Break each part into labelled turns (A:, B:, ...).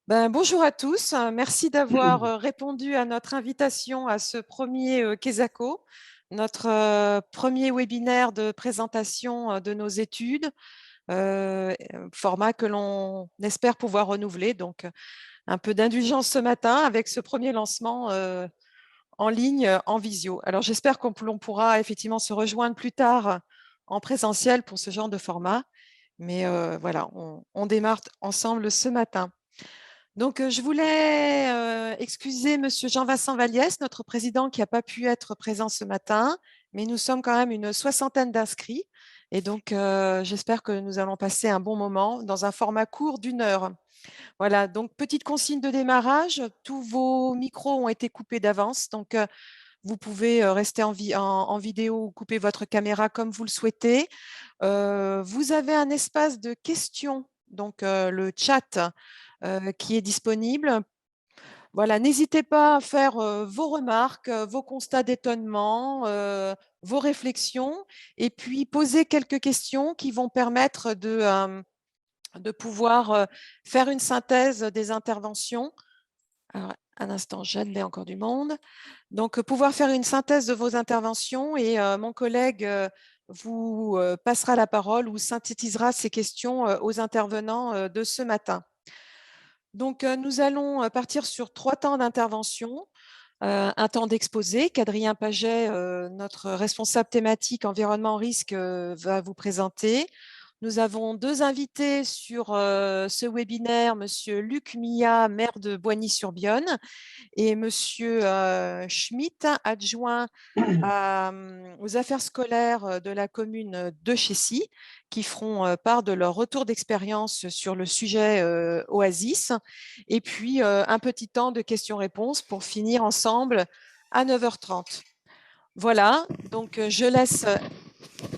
A: Bonjour à tous, merci d'avoir répondu à notre invitation à ce premier Kesako, notre premier webinaire de présentation de nos études, format que l'on espère pouvoir renouveler. Donc, un peu d'indulgence ce matin avec ce premier lancement en ligne, en visio. Alors, j'espère qu'on pourra effectivement se rejoindre plus tard en présentiel pour ce genre de format. Mais voilà, on démarre ensemble ce matin. Donc, je voulais excuser Monsieur Jean-Vincent Valiès, notre président, qui n'a pas pu être présent ce matin, mais nous sommes quand même une soixantaine d'inscrits. Et donc, j'espère que nous allons passer un bon moment dans un format court d'1 heure. Voilà, donc petite consigne de démarrage, tous vos micros ont été coupés d'avance, donc vous pouvez rester en vidéo ou couper votre caméra comme vous le souhaitez. Vous avez un espace de questions, donc le chat qui est disponible. Voilà, n'hésitez pas à faire vos remarques, vos constats d'étonnement, vos réflexions, et puis poser quelques questions qui vont permettre de pouvoir faire une synthèse des interventions. Alors, un instant, j'admets encore du monde. Donc, pouvoir faire une synthèse de vos interventions et mon collègue vous passera la parole ou synthétisera ces questions aux intervenants de ce matin. Donc, nous allons partir sur 3 temps d'intervention. Un temps d'exposé qu'Adrien Paget, notre responsable thématique environnement risque, va vous présenter. Nous avons 2 invités sur ce webinaire, Monsieur Luc Millat, maire de Boigny-sur-Bionne, et Monsieur Schmitt, adjoint aux affaires scolaires de la commune de Chécy, qui feront part de leur retour d'expérience sur le sujet Oasis. Et puis, un petit temps de questions-réponses pour finir ensemble à 9h30. Voilà, donc je laisse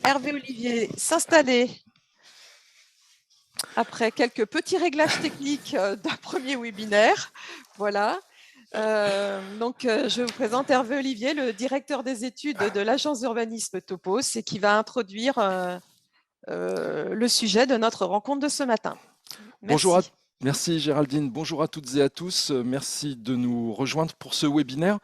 A: Hervé Olivier s'installer après quelques petits réglages techniques d'un premier webinaire. Voilà. Je vous présente Hervé Olivier, le directeur des études de l'agence d'urbanisme Topos, et qui va introduire le sujet de notre rencontre de ce matin. Merci.
B: Merci Géraldine, bonjour à toutes et à tous, merci de nous rejoindre pour ce webinaire.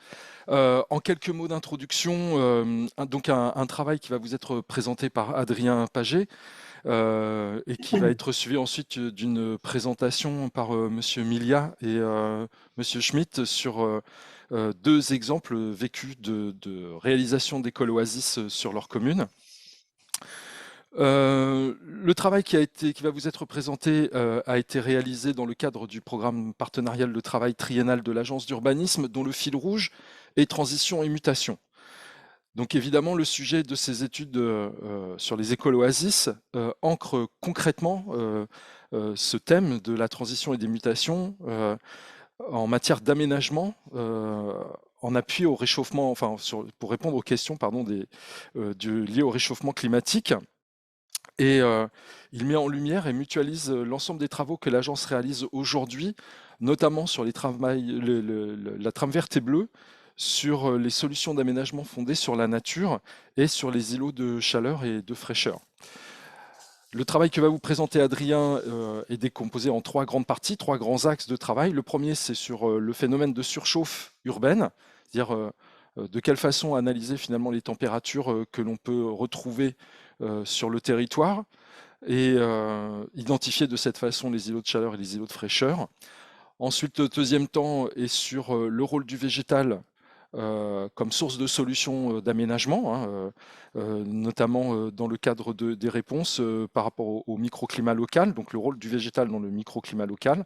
B: En quelques mots d'introduction, un travail qui va vous être présenté par Adrien Paget et qui va être suivi ensuite d'une présentation par Monsieur Millat et Monsieur Schmitt sur 2 exemples vécus de réalisation d'écoles Oasis sur leur commune. Le travail qui va vous être présenté a été réalisé dans le cadre du programme partenarial de travail triennal de l'agence d'urbanisme, dont le fil rouge est transition et mutation. Donc évidemment, le sujet de ces études sur les écoles Oasis ancre concrètement ce thème de la transition et des mutations en matière d'aménagement en appui au réchauffement, pour répondre aux questions liées au réchauffement climatique. Et il met en lumière et mutualise l'ensemble des travaux que l'agence réalise aujourd'hui, notamment sur la trame verte et bleue, sur les solutions d'aménagement fondées sur la nature et sur les îlots de chaleur et de fraîcheur. Le travail que va vous présenter Adrien est décomposé en 3 grandes parties, 3 grands axes de travail. Le premier, c'est sur le phénomène de surchauffe urbaine, c'est-à-dire de quelle façon analyser finalement les températures que l'on peut retrouver sur le territoire et identifier de cette façon les îlots de chaleur et les îlots de fraîcheur. Ensuite, le deuxième temps est sur le rôle du végétal comme source de solutions d'aménagement, hein, notamment dans le cadre des réponses par rapport au microclimat local, donc le rôle du végétal dans le microclimat local.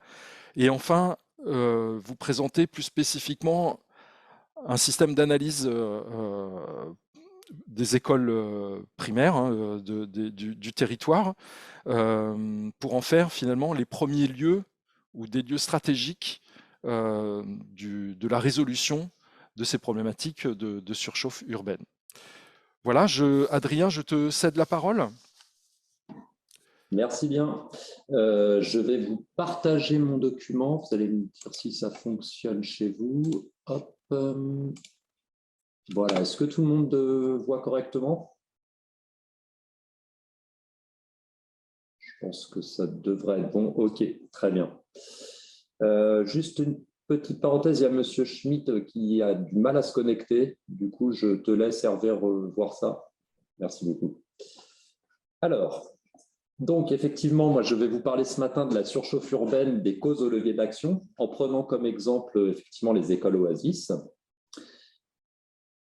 B: Et enfin, vous présentez plus spécifiquement un système d'analyse des écoles primaires hein, du territoire pour en faire finalement les premiers lieux ou des lieux stratégiques de la résolution de ces problématiques de surchauffe urbaine. Voilà, Adrien, je te cède la parole.
C: Merci bien. Je vais vous partager mon document. Vous allez me dire si ça fonctionne chez vous. Hop. Voilà, est-ce que tout le monde voit correctement? Je pense que ça devrait être bon. OK, très bien. Juste une petite parenthèse, il y a M. Schmitt qui a du mal à se connecter. Du coup, je te laisse, Hervé, voir ça. Merci beaucoup. Alors, donc effectivement, moi, je vais vous parler ce matin de la surchauffe urbaine, des causes au levier d'action, en prenant comme exemple, effectivement, les écoles Oasis.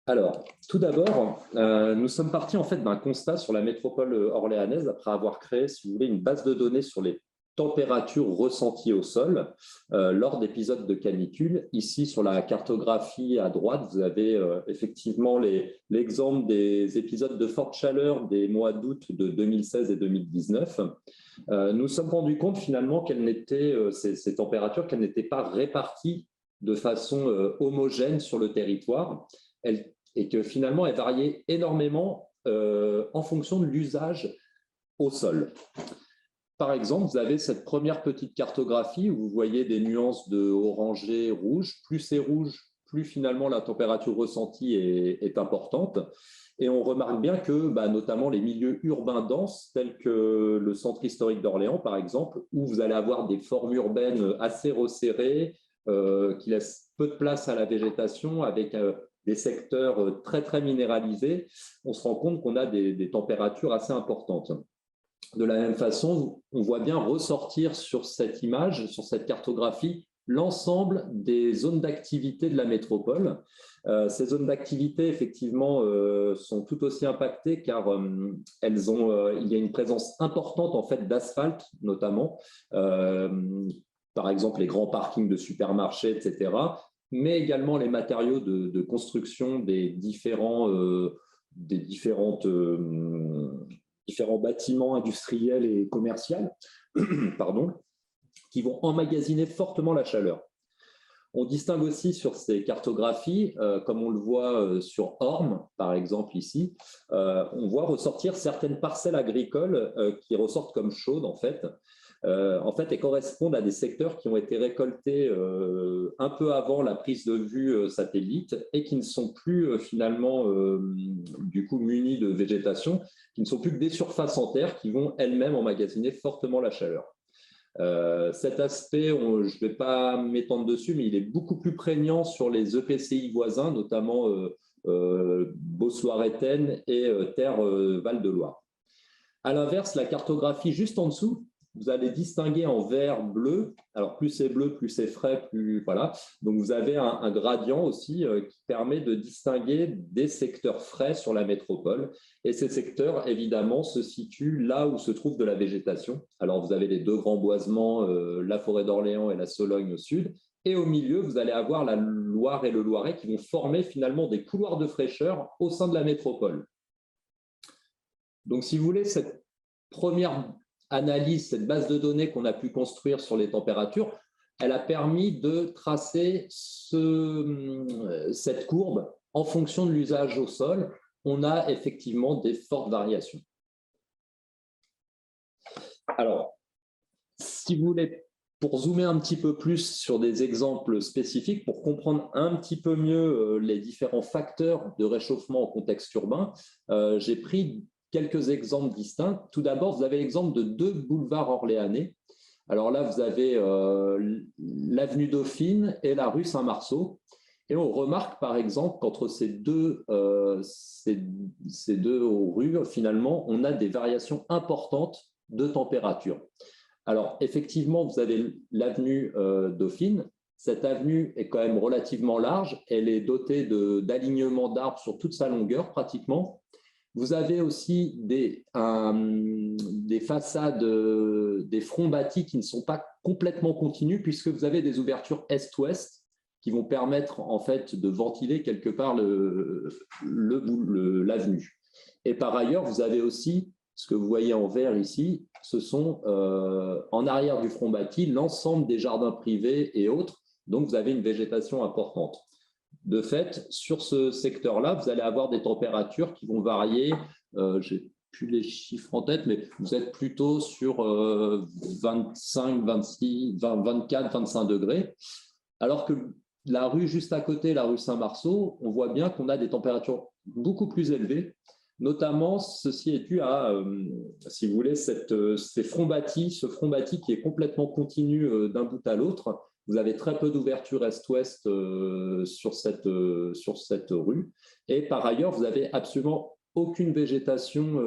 C: Alors, tout d'abord, nous sommes partis en fait d'un constat sur la métropole orléanaise après avoir créé, si vous voulez, une base de données sur les températures ressenties au sol lors d'épisodes de canicule. Ici, sur la cartographie à droite, vous avez effectivement l'exemple des épisodes de forte chaleur des mois d'août de 2016 et 2019. Nous sommes rendus compte finalement ces températures, qu'elles n'étaient pas réparties de façon homogène sur le territoire. Et que finalement, elle variait énormément en fonction de l'usage au sol. Par exemple, vous avez cette première petite cartographie où vous voyez des nuances de orangé, rouge. Plus c'est rouge, plus finalement la température ressentie est importante. Et on remarque bien que, notamment les milieux urbains denses, tels que le centre historique d'Orléans, par exemple, où vous allez avoir des formes urbaines assez resserrées, qui laissent peu de place à la végétation, avec des secteurs très, très minéralisés, on se rend compte qu'on a des températures assez importantes. De la même façon, on voit bien ressortir sur cette image, sur cette cartographie, l'ensemble des zones d'activité de la métropole. Ces zones d'activité, effectivement, sont tout aussi impactées car il y a une présence importante en fait, d'asphalte, notamment, par exemple les grands parkings de supermarchés, etc., mais également les matériaux de construction des différents bâtiments industriels et commerciaux pardon, qui vont emmagasiner fortement la chaleur. On distingue aussi sur ces cartographies, comme on le voit sur Orme, par exemple ici, on voit ressortir certaines parcelles agricoles qui ressortent comme chaudes en fait, elles correspondent à des secteurs qui ont été récoltés un peu avant la prise de vue satellite et qui ne sont plus finalement du coup munis de végétation, qui ne sont plus que des surfaces en terre qui vont elles-mêmes emmagasiner fortement la chaleur. Cet aspect, je ne vais pas m'étendre dessus, mais il est beaucoup plus prégnant sur les EPCI voisins, notamment Beauce-Loiret-Aisne et Terre Val-de-Loire. À l'inverse, la cartographie juste en dessous, vous allez distinguer en vert, bleu. Alors, plus c'est bleu, plus c'est frais, plus voilà. Donc, vous avez un gradient aussi qui permet de distinguer des secteurs frais sur la métropole. Et ces secteurs, évidemment, se situent là où se trouve de la végétation. Alors, vous avez les deux grands boisements, la forêt d'Orléans et la Sologne au sud. Et au milieu, vous allez avoir la Loire et le Loiret qui vont former finalement des couloirs de fraîcheur au sein de la métropole. Donc, si vous voulez, cette première analyse, cette base de données qu'on a pu construire sur les températures, elle a permis de tracer cette courbe en fonction de l'usage au sol. On a effectivement des fortes variations. Alors, si vous voulez, pour zoomer un petit peu plus sur des exemples spécifiques, pour comprendre un petit peu mieux les différents facteurs de réchauffement en contexte urbain, j'ai pris quelques exemples distincts. Tout d'abord, vous avez l'exemple de deux boulevards orléanais. Alors là, vous avez l'avenue Dauphine et la rue Saint-Marceau. Et on remarque, par exemple, qu'entre ces deux rues, finalement, on a des variations importantes de température. Alors, effectivement, vous avez l'avenue Dauphine. Cette avenue est quand même relativement large. Elle est dotée d'alignements d'arbres sur toute sa longueur, pratiquement. Vous avez aussi des façades, des fronts bâtis qui ne sont pas complètement continus puisque vous avez des ouvertures est-ouest qui vont permettre en fait de ventiler quelque part l'avenue. Et par ailleurs, vous avez aussi, ce que vous voyez en vert ici, ce sont en arrière du front bâti l'ensemble des jardins privés et autres. Donc, vous avez une végétation importante. De fait, sur ce secteur-là, vous allez avoir des températures qui vont varier, je n'ai plus les chiffres en tête, mais vous êtes plutôt sur 25, 26, 20, 24, 25 degrés, alors que la rue juste à côté, la rue Saint-Marceau, on voit bien qu'on a des températures beaucoup plus élevées, notamment ceci est dû à, si vous voulez, ce front bâti qui est complètement continu d'un bout à l'autre, Vous avez très peu d'ouverture est-ouest sur cette rue. Et par ailleurs, vous n'avez absolument aucune végétation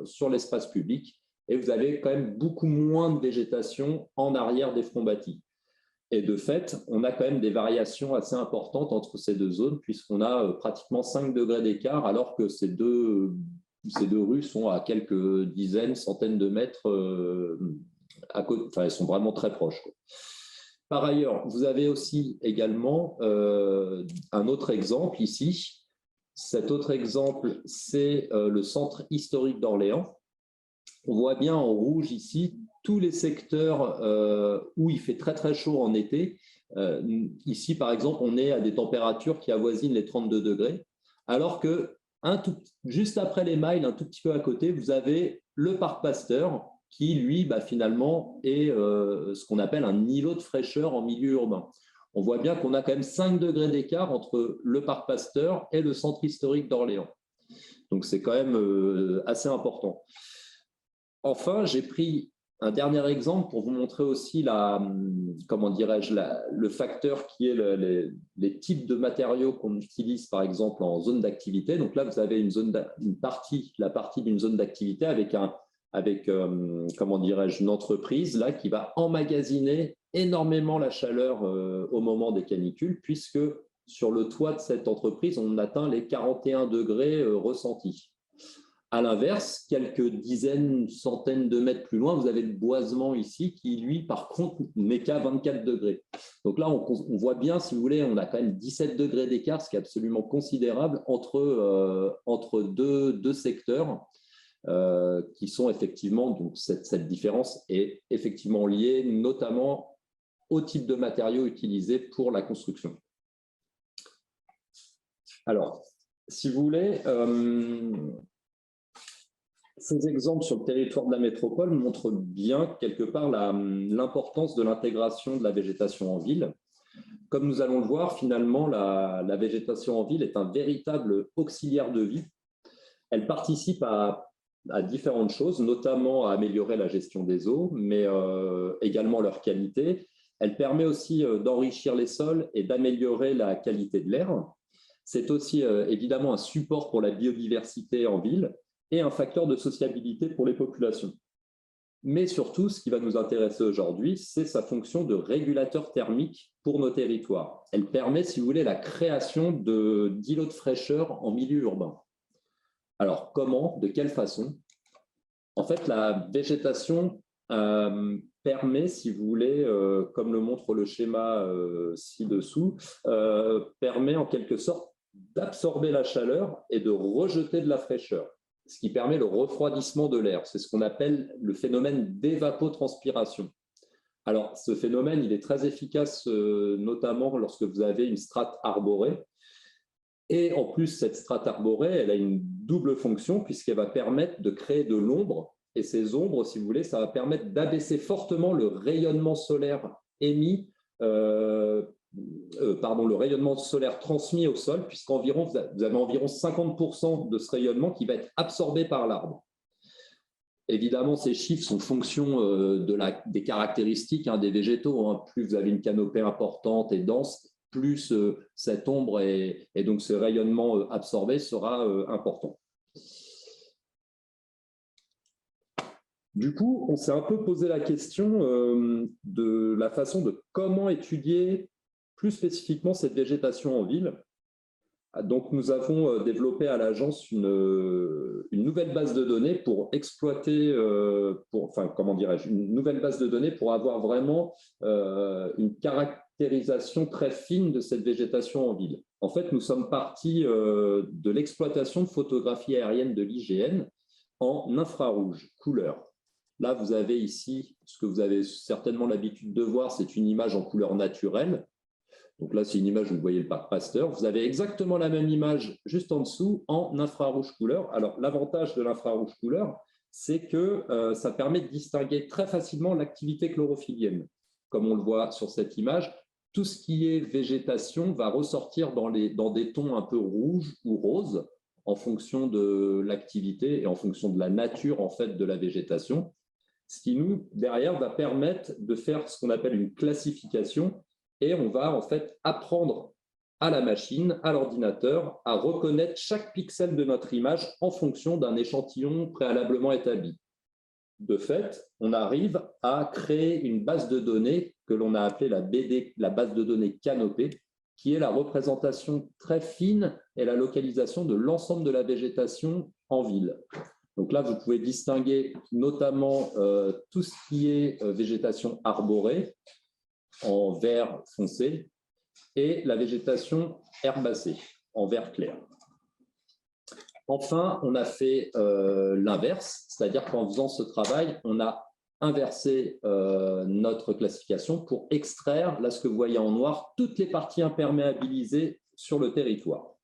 C: sur l'espace public. Et vous avez quand même beaucoup moins de végétation en arrière des fronts bâtis. Et de fait, on a quand même des variations assez importantes entre ces deux zones, puisqu'on a pratiquement 5 degrés d'écart, alors que ces deux rues sont à quelques dizaines, centaines de mètres enfin, elles sont vraiment très proches. Par ailleurs, vous avez aussi également un autre exemple ici. Cet autre exemple, c'est le centre historique d'Orléans. On voit bien en rouge ici tous les secteurs où il fait très très chaud en été. Ici, par exemple, on est à des températures qui avoisinent les 32 degrés, alors que juste après les Mailles, un tout petit peu à côté, vous avez le parc Pasteur, qui, lui, finalement, est ce qu'on appelle un îlot de fraîcheur en milieu urbain. On voit bien qu'on a quand même 5 degrés d'écart entre le parc Pasteur et le centre historique d'Orléans. Donc, c'est quand même assez important. Enfin, j'ai pris un dernier exemple pour vous montrer aussi le facteur qui est les types de matériaux qu'on utilise, par exemple, en zone d'activité. Donc là, vous avez la partie d'une zone d'activité avec une entreprise là, qui va emmagasiner énormément la chaleur au moment des canicules, puisque sur le toit de cette entreprise, on atteint les 41 degrés ressentis. À l'inverse, quelques dizaines, centaines de mètres plus loin, vous avez le boisement ici qui, lui, par contre, n'est qu'à 24 degrés. Donc là, on voit bien, si vous voulez, on a quand même 17 degrés d'écart, ce qui est absolument considérable entre deux secteurs qui sont effectivement, donc cette différence est effectivement liée notamment au type de matériaux utilisés pour la construction. Alors, si vous voulez, ces exemples sur le territoire de la métropole montrent bien, quelque part, l'importance de l'intégration de la végétation en ville. Comme nous allons le voir, finalement, la végétation en ville est un véritable auxiliaire de vie. Elle participe à différentes choses, notamment à améliorer la gestion des eaux, mais également leur qualité. Elle permet aussi d'enrichir les sols et d'améliorer la qualité de l'air. C'est aussi évidemment un support pour la biodiversité en ville et un facteur de sociabilité pour les populations. Mais surtout, ce qui va nous intéresser aujourd'hui, c'est sa fonction de régulateur thermique pour nos territoires. Elle permet, si vous voulez, la création d'îlots de fraîcheur en milieu urbain. Alors, comment, de quelle façon? En fait, la végétation permet, si vous voulez, comme le montre le schéma ci-dessous, permet en quelque sorte d'absorber la chaleur et de rejeter de la fraîcheur, ce qui permet le refroidissement de l'air. C'est ce qu'on appelle le phénomène d'évapotranspiration. Alors, ce phénomène, il est très efficace, notamment lorsque vous avez une strate arborée. Et en plus, cette strate arborée, elle a une double fonction puisqu'elle va permettre de créer de l'ombre. Et ces ombres, si vous voulez, ça va permettre d'abaisser fortement le rayonnement solaire émis, le rayonnement solaire transmis au sol, puisqu'environ, vous avez environ 50% de ce rayonnement qui va être absorbé par l'arbre. Évidemment, ces chiffres sont fonction des caractéristiques des végétaux. Plus vous avez une canopée importante et dense, plus cette ombre et donc ce rayonnement absorbé sera important. Du coup, on s'est un peu posé la question de la façon de comment étudier plus spécifiquement cette végétation en ville. Donc, nous avons développé à l'agence une nouvelle base de données pour exploiter, une nouvelle base de données pour avoir vraiment une caractérisation très fine de cette végétation en ville. En fait, nous sommes partis de l'exploitation de photographie aérienne de l'IGN en infrarouge, couleur. Là, vous avez ici, ce que vous avez certainement l'habitude de voir, c'est une image en couleur naturelle. Donc là, c'est une image où vous voyez le parc Pasteur. Vous avez exactement la même image juste en dessous en infrarouge couleur. Alors, l'avantage de l'infrarouge couleur, c'est que ça permet de distinguer très facilement l'activité chlorophyllienne. Comme on le voit sur cette image, tout ce qui est végétation va ressortir dans des tons un peu rouges ou roses en fonction de l'activité et en fonction de la nature en fait, de la végétation. ce qui nous, derrière, va permettre de faire ce qu'on appelle une classification et on va en fait apprendre à la machine, à l'ordinateur, à reconnaître chaque pixel de notre image en fonction d'un échantillon préalablement établi. De fait, on arrive à créer une base de données que l'on a appelée la base de données canopée, qui est la représentation très fine et la localisation de l'ensemble de la végétation en ville. Donc là, vous pouvez distinguer notamment tout ce qui est végétation arborée en vert foncé et la végétation herbacée en vert clair. Enfin, on a fait l'inverse, c'est-à-dire qu'en faisant ce travail, on a inversé notre classification pour extraire, là ce que vous voyez en noir, toutes les parties imperméabilisées sur le territoire.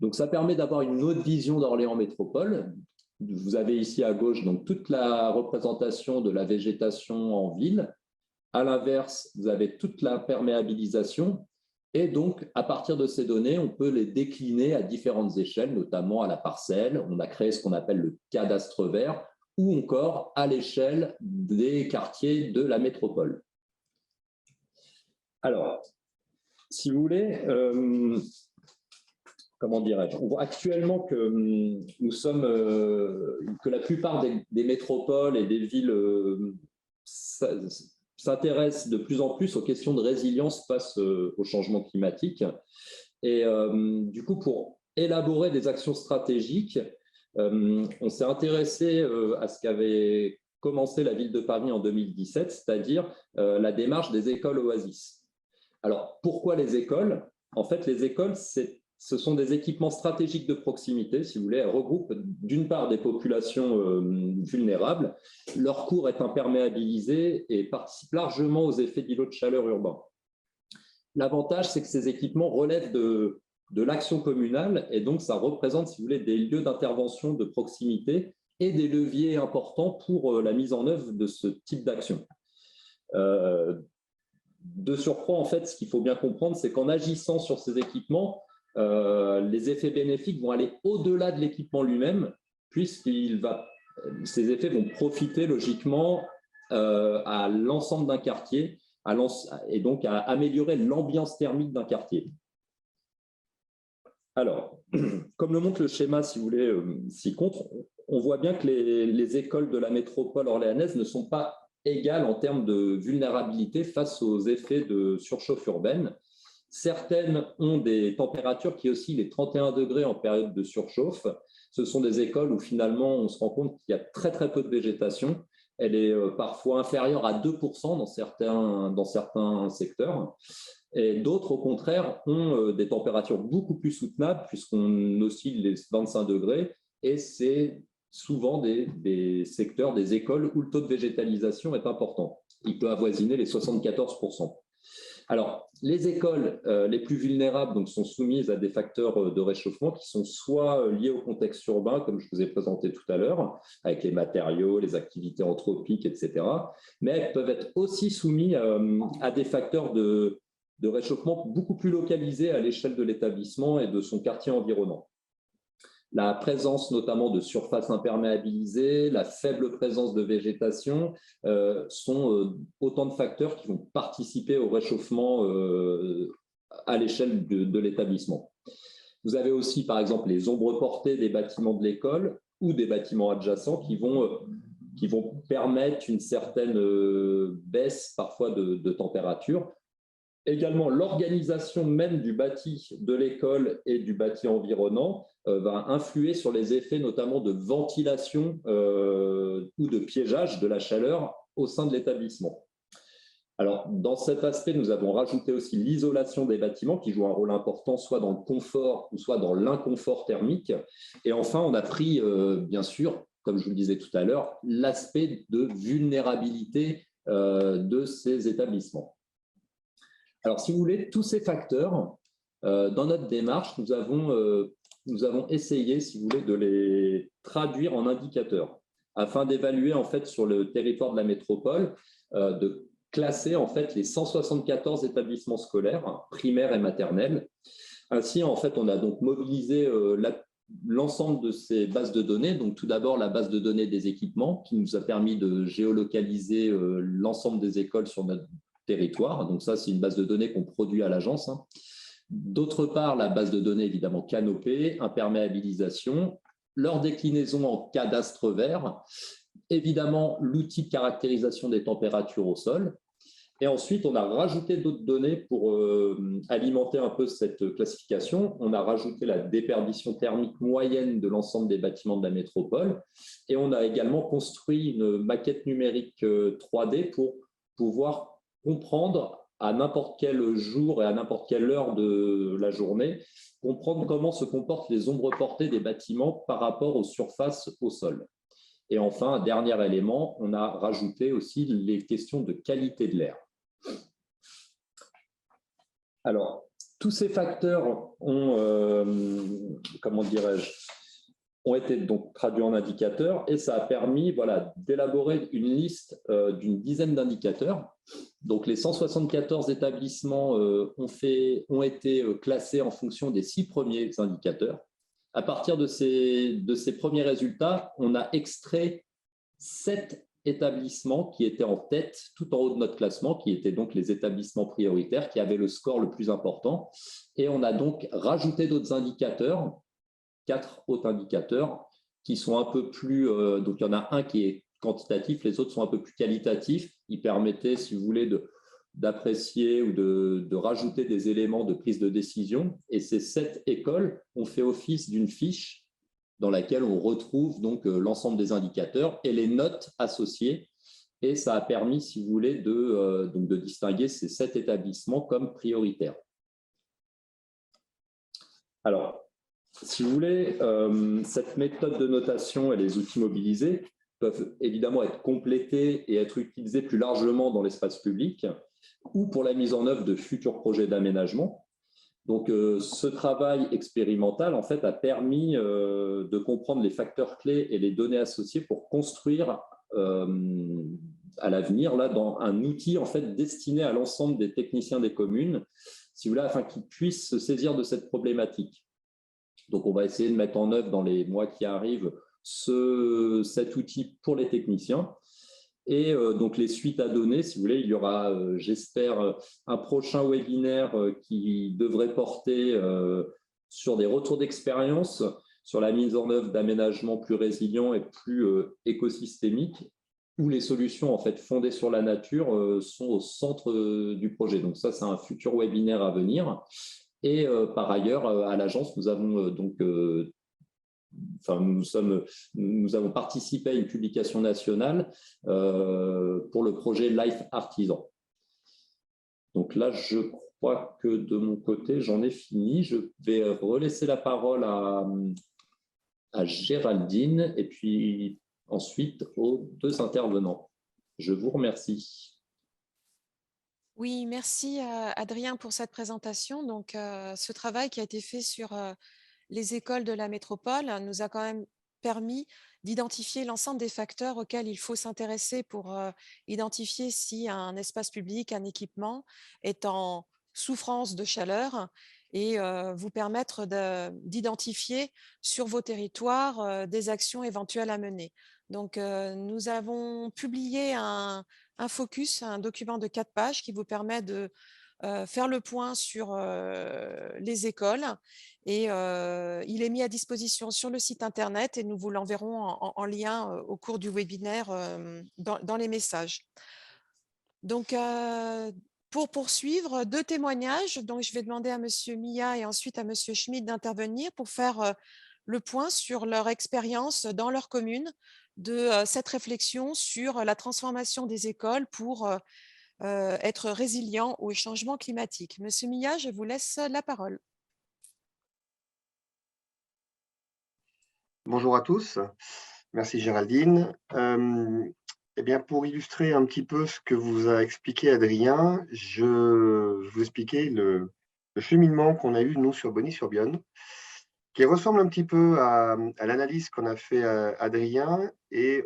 C: Donc ça permet d'avoir une autre vision d'Orléans Métropole. Vous avez ici à gauche donc toute la représentation de la végétation en ville. À l'inverse, vous avez toute la perméabilisation. Et donc, à partir de ces données, on peut les décliner à différentes échelles, notamment à la parcelle. On a créé ce qu'on appelle le cadastre vert, ou encore à l'échelle des quartiers de la métropole. Alors, si vous voulez, comment dirais-je, on voit actuellement que nous sommes, que la plupart des métropoles et des villes s'intéressent de plus en plus aux questions de résilience face au changement climatique. Et du coup, pour élaborer des actions stratégiques, on s'est intéressé à ce qu'avait commencé la ville de Paris en 2017, c'est-à-dire la démarche des écoles oasis. Alors, pourquoi les écoles? En fait, les écoles, ce sont des équipements stratégiques de proximité, si vous voulez. Elles regroupent d'une part des populations vulnérables. Leur cours est imperméabilisé et participe largement aux effets d'îlots de chaleur urbains. L'avantage, c'est que ces équipements relèvent de l'action communale et donc ça représente, si vous voulez, des lieux d'intervention de proximité et des leviers importants pour la mise en œuvre de ce type d'action. De surcroît, en fait, ce qu'il faut bien comprendre, c'est qu'en agissant sur ces équipements, les effets bénéfiques vont aller au-delà de l'équipement lui-même, puisque ces effets vont profiter logiquement à l'ensemble d'un quartier et donc à améliorer l'ambiance thermique d'un quartier. Alors, comme le montre le schéma, si vous voulez, ci-contre, on voit bien que les écoles de la métropole orléanaise ne sont pas égales en termes de vulnérabilité face aux effets de surchauffe urbaine. Certaines ont des températures qui oscillent les 31 degrés en période de surchauffe. Ce sont des écoles où finalement on se rend compte qu'il y a très très peu de végétation. Elle est parfois inférieure à 2% dans certains secteurs. Et d'autres, au contraire, ont des températures beaucoup plus soutenables puisqu'on oscille les 25 degrés. Et c'est souvent des secteurs, des écoles où le taux de végétalisation est important. Il peut avoisiner les 74%. Alors, les écoles les plus vulnérables donc, sont soumises à des facteurs de réchauffement qui sont soit liés au contexte urbain, comme je vous ai présenté tout à l'heure, avec les matériaux, les activités anthropiques, etc. Mais elles peuvent être aussi soumises à des facteurs de réchauffement beaucoup plus localisés à l'échelle de l'établissement et de son quartier environnant. La présence notamment de surfaces imperméabilisées, la faible présence de végétation sont autant de facteurs qui vont participer au réchauffement à l'échelle de l'établissement. Vous avez aussi par exemple les ombres portées des bâtiments de l'école ou des bâtiments adjacents qui vont permettre une certaine baisse parfois de température. Également, l'organisation même du bâti de l'école et du bâti environnant va influer sur les effets notamment de ventilation ou de piégeage de la chaleur au sein de l'établissement. Alors, dans cet aspect, nous avons rajouté aussi l'isolation des bâtiments qui joue un rôle important soit dans le confort ou soit dans l'inconfort thermique. Et enfin, on a pris, bien sûr, comme je vous le disais tout à l'heure, l'aspect de vulnérabilité de ces établissements. Alors, si vous voulez, tous ces facteurs, dans notre démarche, nous avons essayé, si vous voulez, de les traduire en indicateurs afin d'évaluer, en fait, sur le territoire de la métropole, de classer, en fait, les 174 établissements scolaires, primaires et maternels. Ainsi, en fait, on a donc mobilisé l'ensemble de ces bases de données. Donc, tout d'abord, la base de données des équipements qui nous a permis de géolocaliser l'ensemble des écoles sur notre territoire. Donc, ça, c'est une base de données qu'on produit à l'agence. D'autre part, la base de données, évidemment, canopée, imperméabilisation, leur déclinaison en cadastre vert, évidemment, l'outil de caractérisation des températures au sol. Et ensuite, on a rajouté d'autres données pour alimenter un peu cette classification. On a rajouté la déperdition thermique moyenne de l'ensemble des bâtiments de la métropole. Et on a également construit une maquette numérique 3D pour pouvoir comprendre à n'importe quel jour et à n'importe quelle heure de la journée, comprendre comment se comportent les ombres portées des bâtiments par rapport aux surfaces au sol. Et enfin, un dernier élément, on a rajouté aussi les questions de qualité de l'air. Alors, tous ces facteurs ont été donc traduits en indicateurs et ça a permis d'élaborer une liste d'une dizaine d'indicateurs. Donc, les 174 établissements ont été classés en fonction des 6 premiers indicateurs. À partir de ces premiers résultats, on a extrait 7 établissements qui étaient en tête tout en haut de notre classement, qui étaient donc les établissements prioritaires, qui avaient le score le plus important. Et on a donc rajouté d'autres indicateurs, 4 autres indicateurs, qui sont un peu plus… donc, il y en a un qui est quantitatif, les autres sont un peu plus qualitatifs. Ils permettaient, si vous voulez, d'apprécier ou de rajouter des éléments de prise de décision. Et ces 7 écoles ont fait office d'une fiche dans laquelle on retrouve donc l'ensemble des indicateurs et les notes associées. Et ça a permis, si vous voulez, de distinguer ces 7 établissements comme prioritaires. Alors, si vous voulez, cette méthode de notation et les outils mobilisés peuvent évidemment être complétés et être utilisés plus largement dans l'espace public ou pour la mise en œuvre de futurs projets d'aménagement. Donc, ce travail expérimental, en fait, a permis de comprendre les facteurs clés et les données associées pour construire à l'avenir dans un outil en fait, destiné à l'ensemble des techniciens des communes, si vous voulez, afin qu'ils puissent se saisir de cette problématique. Donc, on va essayer de mettre en œuvre dans les mois qui arrivent cet outil pour les techniciens. Et donc, les suites à donner, si vous voulez, il y aura, j'espère, un prochain webinaire qui devrait porter sur des retours d'expérience, sur la mise en œuvre d'aménagements plus résilients et plus écosystémiques, où les solutions en fait, fondées sur la nature sont au centre du projet. Donc ça, c'est un futur webinaire à venir. Et par ailleurs, à l'agence, nous avons nous avons participé à une publication nationale pour le projet Life Artisan. Donc là, je crois que de mon côté, j'en ai fini. Je vais relaisser la parole à Géraldine et puis ensuite aux 2 intervenants. Je vous remercie.
A: Oui, merci Adrien pour cette présentation. Donc, ce travail qui a été fait sur les écoles de la métropole nous a quand même permis d'identifier l'ensemble des facteurs auxquels il faut s'intéresser pour identifier si un espace public, un équipement est en souffrance de chaleur et vous permettre d'identifier sur vos territoires des actions éventuelles à mener. Donc, nous avons publié un focus, un document de 4 pages qui vous permet de faire le point sur les écoles et il est mis à disposition sur le site internet et nous vous l'enverrons en lien au cours du webinaire dans les messages. Donc, pour poursuivre, 2 témoignages. Donc, je vais demander à Monsieur Mia et ensuite à Monsieur Schmidt d'intervenir pour faire le point sur leur expérience dans leur commune de cette réflexion sur la transformation des écoles pour être résilient au changement climatique. Monsieur Mia, je vous laisse la parole.
D: Bonjour à tous, merci Géraldine. Eh bien, pour illustrer un petit peu ce que vous a expliqué Adrien, je vais vous expliquer le cheminement qu'on a eu, nous, sur Bony-sur-Bionne, qui ressemble un petit peu à l'analyse qu'on a fait Adrien, et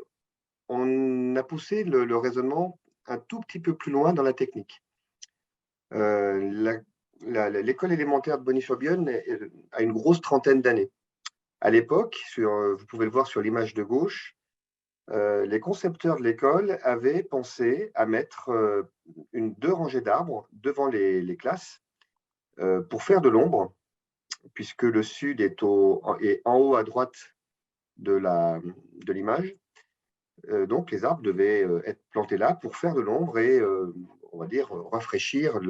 D: on a poussé le raisonnement un tout petit peu plus loin dans la technique. L'école élémentaire de Bony-sur-Bionne a une grosse trentaine d'années. À l'époque, vous pouvez le voir sur l'image de gauche, les concepteurs de l'école avaient pensé à mettre 2 rangées d'arbres devant les classes pour faire de l'ombre, puisque le sud est en haut à droite de l'image. Donc, les arbres devaient être plantés là pour faire de l'ombre et, on va dire, rafraîchir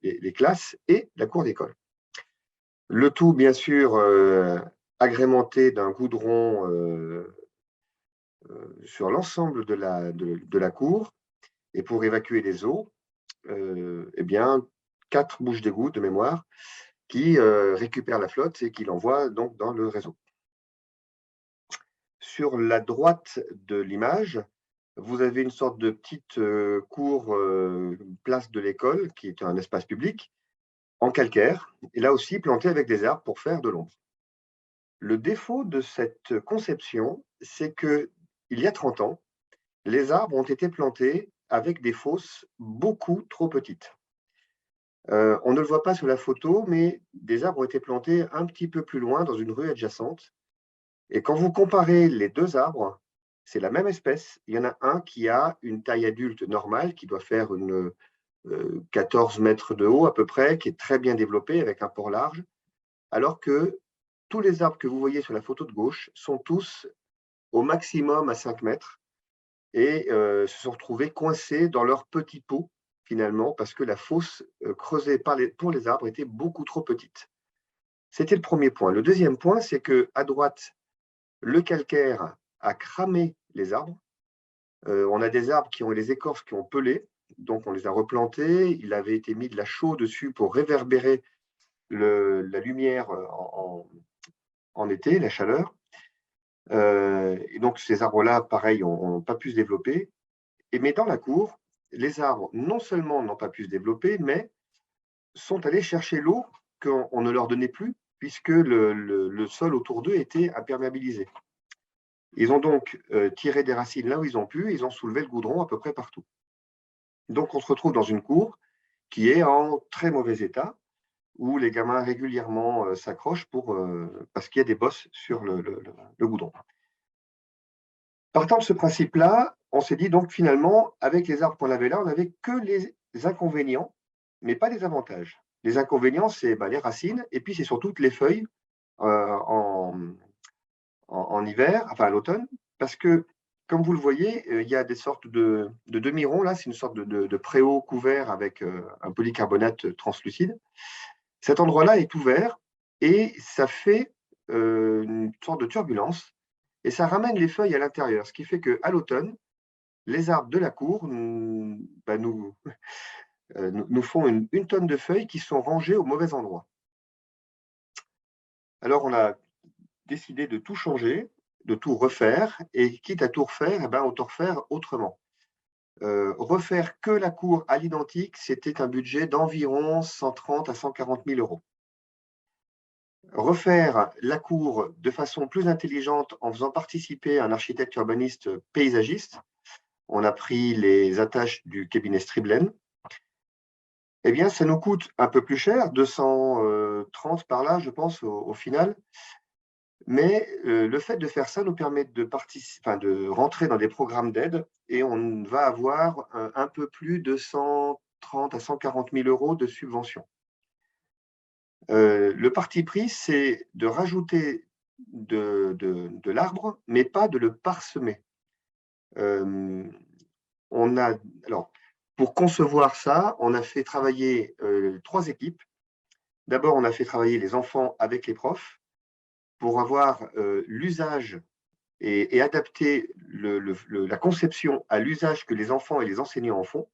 D: les classes et la cour d'école. Le tout, bien sûr, agrémenté d'un goudron sur l'ensemble de la cour. Et pour évacuer les eaux, eh bien, 4 bouches d'égout de mémoire qui récupèrent la flotte et qui l'envoient donc dans le réseau. Sur la droite de l'image, vous avez une sorte de petite cour, place de l'école, qui est un espace public, en calcaire, et là aussi planté avec des arbres pour faire de l'ombre. Le défaut de cette conception, c'est qu'il y a 30 ans, les arbres ont été plantés avec des fosses beaucoup trop petites. On ne le voit pas sur la photo, mais des arbres ont été plantés un petit peu plus loin dans une rue adjacente. Et quand vous comparez les 2 arbres, c'est la même espèce. Il y en a un qui a une taille adulte normale, qui doit faire 14 mètres de haut à peu près, qui est très bien développé avec un port large, alors que tous les arbres que vous voyez sur la photo de gauche sont tous au maximum à 5 mètres et se sont retrouvés coincés dans leur petit pot, finalement, parce que la fosse creusée pour les arbres était beaucoup trop petite. C'était le premier point. Le deuxième point, c'est qu'à droite, le calcaire a cramé les arbres. On a des arbres qui ont les écorces qui ont pelé, donc on les a replantés. Il avait été mis de la chaux dessus pour réverbérer la lumière en été, la chaleur. Et donc ces arbres-là, pareil, n'ont pas pu se développer. Mais dans la cour, les arbres, non seulement n'ont pas pu se développer, mais sont allés chercher l'eau qu'on ne leur donnait plus, puisque le sol autour d'eux était imperméabilisé. Ils ont donc tiré des racines là où ils ont pu, ils ont soulevé le goudron à peu près partout. Donc on se retrouve dans une cour qui est en très mauvais état, où les gamins régulièrement s'accrochent parce qu'il y a des bosses sur le goudron. Partant de ce principe-là, on s'est dit donc finalement, avec les arbres qu'on avait là, on n'avait que les inconvénients, mais pas les avantages. Les inconvénients, c'est les racines, et puis c'est surtout les feuilles en hiver, enfin à l'automne, parce que, comme vous le voyez, il y a des sortes de demi-ronds, là, c'est une sorte de préau couvert avec un polycarbonate translucide. Cet endroit-là est ouvert et ça fait une sorte de turbulence et ça ramène les feuilles à l'intérieur, ce qui fait qu'à l'automne, les arbres de la cour nous font une tonne de feuilles qui sont rangées au mauvais endroit. Alors, on a décidé de tout changer, de tout refaire, et quitte à tout refaire, autant refaire autrement. Refaire que la cour à l'identique, c'était un budget d'environ 130 à 140 000 euros. Refaire la cour de façon plus intelligente en faisant participer un architecte urbaniste paysagiste, on a pris les attaches du cabinet Striblen, eh bien, ça nous coûte un peu plus cher, 230 par là, je pense, au final. Mais le fait de faire ça nous permet de rentrer dans des programmes d'aide et on va avoir un peu plus de 130 à 140 000 euros de subvention. Le parti pris, c'est de rajouter de l'arbre, mais pas de le parsemer. Alors, pour concevoir ça, on a fait travailler 3 équipes. D'abord, on a fait travailler les enfants avec les profs pour avoir l'usage et adapter la conception à l'usage que les enfants et les enseignants en font.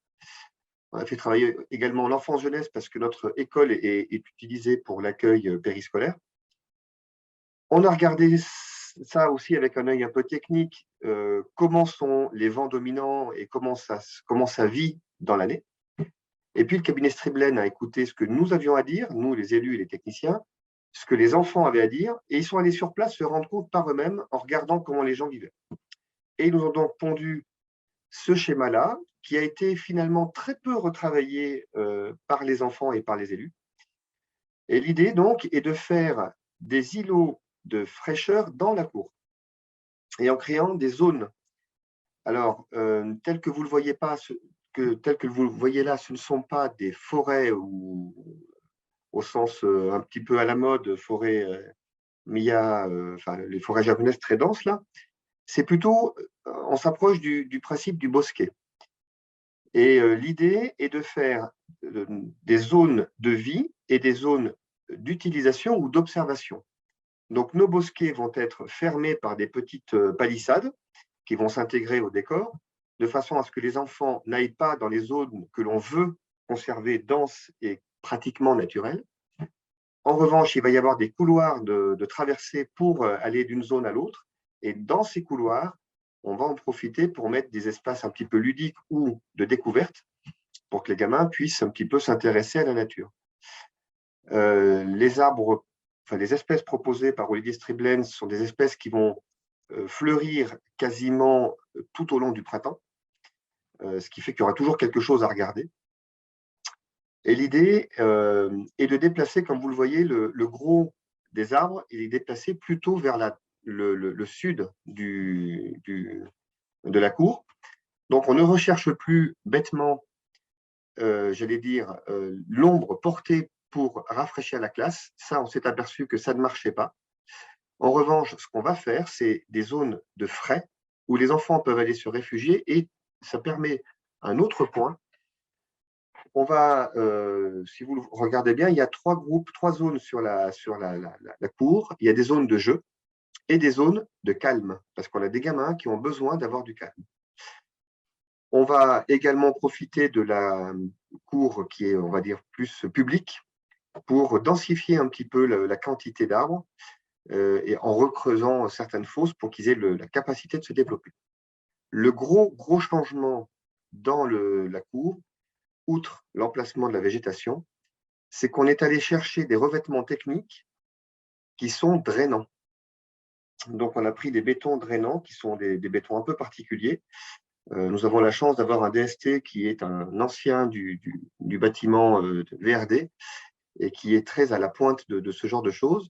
D: On a fait travailler également l'enfance-jeunesse parce que notre école est utilisée pour l'accueil périscolaire. On a regardé ça aussi avec un œil un peu technique, comment sont les vents dominants et comment ça vit dans l'année. Et puis le cabinet Striblen a écouté ce que nous avions à dire, nous les élus et les techniciens, ce que les enfants avaient à dire, et ils sont allés sur place se rendre compte par eux-mêmes en regardant comment les gens vivaient. Et ils nous ont donc pondu ce schéma-là, qui a été finalement très peu retravaillé par les enfants et par les élus. Et l'idée, donc, est de faire des îlots de fraîcheur dans la cour et en créant des zones. Alors, tel que vous le voyez là, ce ne sont pas des forêts ou au sens un petit peu à la mode, forêt Mia, enfin les forêts japonaises très denses là. C'est plutôt, on s'approche du principe du bosquet. Et l'idée est de faire des zones de vie et des zones d'utilisation ou d'observation. Donc, nos bosquets vont être fermés par des petites palissades qui vont s'intégrer au décor, de façon à ce que les enfants n'aillent pas dans les zones que l'on veut conserver denses et pratiquement naturelles. En revanche, il va y avoir des couloirs de traversée pour aller d'une zone à l'autre. Et dans ces couloirs, on va en profiter pour mettre des espaces un petit peu ludiques ou de découverte pour que les gamins puissent un petit peu s'intéresser à la nature. Les arbres, enfin les espèces proposées par Olivier Striblens sont des espèces qui vont fleurir quasiment tout au long du printemps, ce qui fait qu'il y aura toujours quelque chose à regarder. Et l'idée est de déplacer, comme vous le voyez, le gros des arbres, il est déplacé plutôt vers le sud de la cour. Donc, on ne recherche plus bêtement, j'allais dire, l'ombre portée pour rafraîchir la classe. Ça, on s'est aperçu que ça ne marchait pas. En revanche, ce qu'on va faire, c'est des zones de frais où les enfants peuvent aller se réfugier et ça permet un autre point. On va, si vous regardez bien, il y a trois zones sur la cour. Il y a des zones de jeu et des zones de calme, parce qu'on a des gamins qui ont besoin d'avoir du calme. On va également profiter de la cour qui est, on va dire, plus publique pour densifier un petit peu la quantité d'arbres et en recreusant certaines fosses pour qu'ils aient la capacité de se développer. Le gros changement dans la cour, outre l'emplacement de la végétation, c'est qu'on est allé chercher des revêtements techniques qui sont drainants. Donc, on a pris des bétons drainants qui sont des bétons un peu particuliers. Nous avons la chance d'avoir un DST qui est un ancien du bâtiment VRD et qui est très à la pointe de ce genre de choses.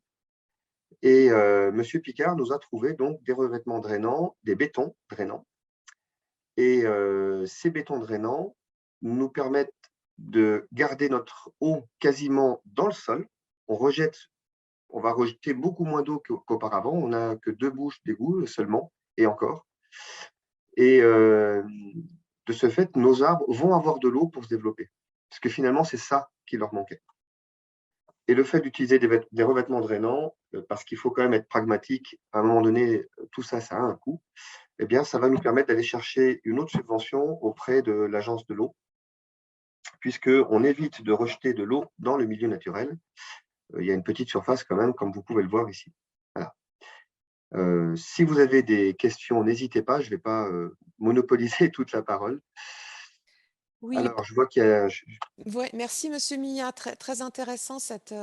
D: Et M. Picard nous a trouvé donc des revêtements drainants, des bétons drainants. Et ces bétons drainants nous permettent de garder notre eau quasiment dans le sol. On va rejeter beaucoup moins d'eau qu'auparavant. On n'a que 2 bouches d'égout seulement, et encore. Et de ce fait, nos arbres vont avoir de l'eau pour se développer. Parce que finalement, c'est ça qui leur manquait. Et le fait d'utiliser des revêtements drainants, parce qu'il faut quand même être pragmatique, à un moment donné, tout ça, ça a un coût, eh bien, ça va nous permettre d'aller chercher une autre subvention auprès de l'Agence de l'eau, puisqu'on évite de rejeter de l'eau dans le milieu naturel. Il y a une petite surface quand même, comme vous pouvez le voir ici. Voilà. Si vous avez des questions, n'hésitez pas, je ne vais pas monopoliser toute la parole.
A: Oui,
D: alors, je vois qu'il y a…
A: ouais, merci Monsieur Milla, très, très intéressant cette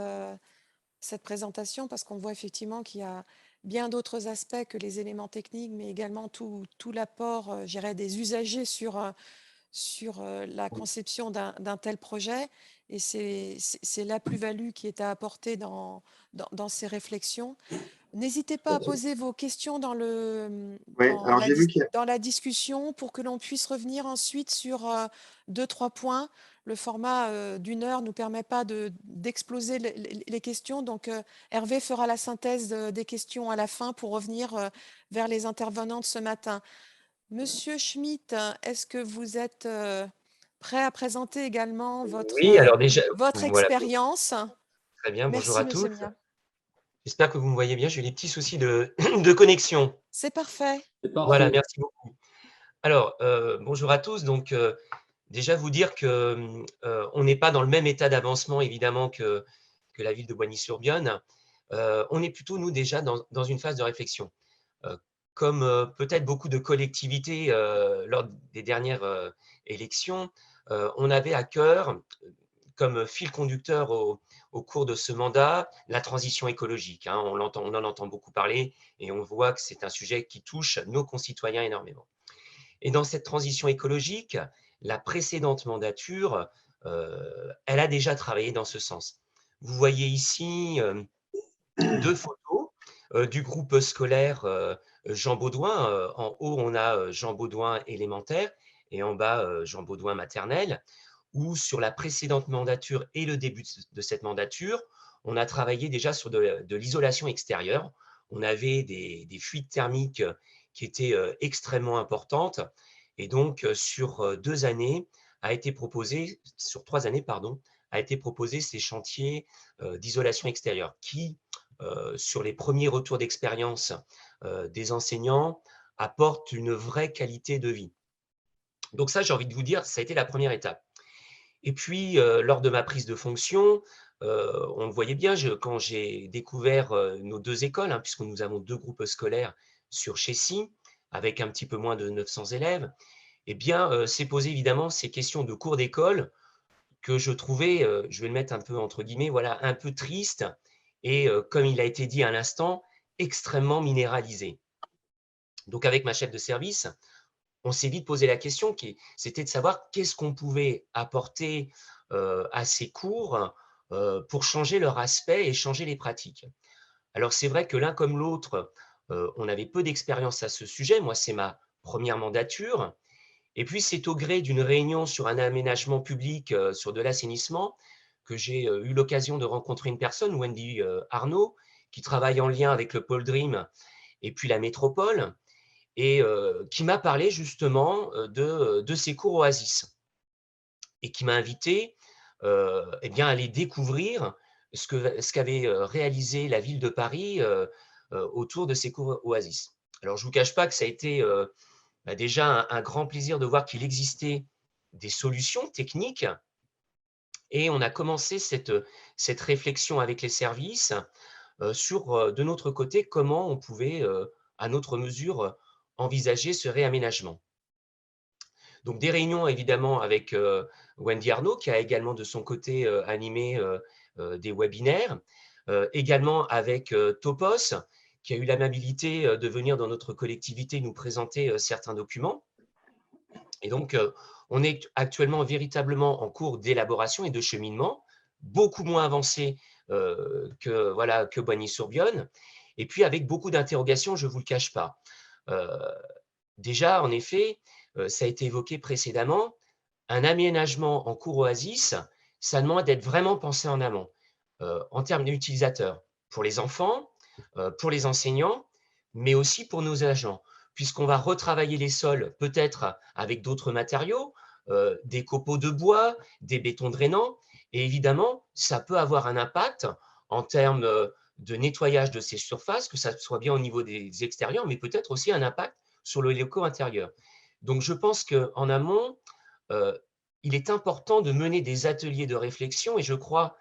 A: présentation parce qu'on voit effectivement qu'il y a bien d'autres aspects que les éléments techniques, mais également tout l'apport, je dirais, des usagers sur la conception d'un tel projet. Et c'est la plus-value qui est à apporter dans ces réflexions. N'hésitez pas à poser vos questions dans
D: Oui, alors j'ai vu qu'il y a…
A: dans la discussion pour que l'on puisse revenir ensuite sur 2-3 points. Le format d'1 heure ne nous permet pas d'exploser les questions. Donc, Hervé fera la synthèse des questions à la fin pour revenir vers les intervenantes ce matin. Monsieur Schmitt, est-ce que vous êtes prêt à présenter également
E: Oui, alors déjà,
A: votre
E: voilà,
A: expérience?
E: très bien, bonjour
A: Merci,
E: à
A: Monsieur
E: tous.
A: Mia.
E: J'espère que vous me voyez bien, j'ai eu des petits soucis de connexion.
A: C'est parfait.
C: C'est parfait.
E: Voilà, merci beaucoup. Alors, bonjour à tous. Donc, déjà vous dire que on n'est pas dans le même état d'avancement, évidemment, que la ville de Boigny-sur-Bionne. On est plutôt, nous, déjà dans une phase de réflexion. Comme peut-être beaucoup de collectivités lors des dernières élections, on avait à cœur, comme fil conducteur au cours de ce mandat, la transition écologique. Hein, on en entend beaucoup parler et on voit que c'est un sujet qui touche nos concitoyens énormément. Et dans cette transition écologique, la précédente mandature, elle a déjà travaillé dans ce sens. Vous voyez ici 2 photos du groupe scolaire Jean Baudouin. En haut, on a Jean Baudouin élémentaire et en bas, Jean Baudouin maternelle, où sur la précédente mandature et le début de cette mandature, on a travaillé déjà sur de l'isolation extérieure. On avait des fuites thermiques qui étaient extrêmement importantes. Et donc, sur 2 années, a été proposé, sur 3 années, pardon, a été proposé ces chantiers d'isolation extérieure qui, sur les premiers retours d'expérience des enseignants, apportent une vraie qualité de vie. Donc ça, j'ai envie de vous dire, ça a été la première étape. Et puis, lors de ma prise de fonction, on le voyait bien, quand j'ai découvert nos 2 écoles, hein, puisque nous avons 2 groupes scolaires sur Chécy, avec un petit peu moins de 900 élèves, eh bien, s'est posé évidemment ces questions de cours d'école que je trouvais, je vais le mettre un peu entre guillemets, voilà, un peu triste et comme il a été dit à l'instant, extrêmement minéralisé. Donc avec ma chef de service, on s'est vite posé la question, c'était de savoir qu'est-ce qu'on pouvait apporter à ces cours pour changer leur aspect et changer les pratiques. Alors c'est vrai que l'un comme l'autre, on avait peu d'expérience à ce sujet. Moi, c'est ma première mandature. Et puis, c'est au gré d'une réunion sur un aménagement public sur de l'assainissement que j'ai eu l'occasion de rencontrer une personne, Wendy Arnaud, qui travaille en lien avec le Pôle Dream et puis la métropole, et qui m'a parlé justement de ces cours Oasis et qui m'a invité eh bien, à aller découvrir ce qu'avait réalisé la ville de Paris autour de ces cours Oasis. Alors, je ne vous cache pas que ça a été déjà un grand plaisir de voir qu'il existait des solutions techniques et on a commencé cette réflexion avec les services sur, de notre côté, comment on pouvait, à notre mesure, envisager ce réaménagement. Donc des réunions évidemment avec Wendy Arnaud, qui a également de son côté animé des webinaires, également avec Topos, qui a eu l'amabilité de venir dans notre collectivité nous présenter certains documents. Et donc, on est actuellement véritablement en cours d'élaboration et de cheminement, beaucoup moins avancé que Boigny-sur-Bionne, et puis avec beaucoup d'interrogations, je ne vous le cache pas. Déjà, en effet, ça a été évoqué précédemment, un aménagement en cours Oasis, ça demande d'être vraiment pensé en amont, en termes d'utilisateurs, pour les enfants, pour les enseignants, mais aussi pour nos agents, puisqu'on va retravailler les sols peut-être avec d'autres matériaux, des copeaux de bois, des bétons drainants, et évidemment, ça peut avoir un impact en termes de nettoyage de ces surfaces, que ça soit bien au niveau des extérieurs, mais peut-être aussi un impact sur le locaux intérieur. Donc, je pense qu'en amont, il est important de mener des ateliers de réflexion, et je crois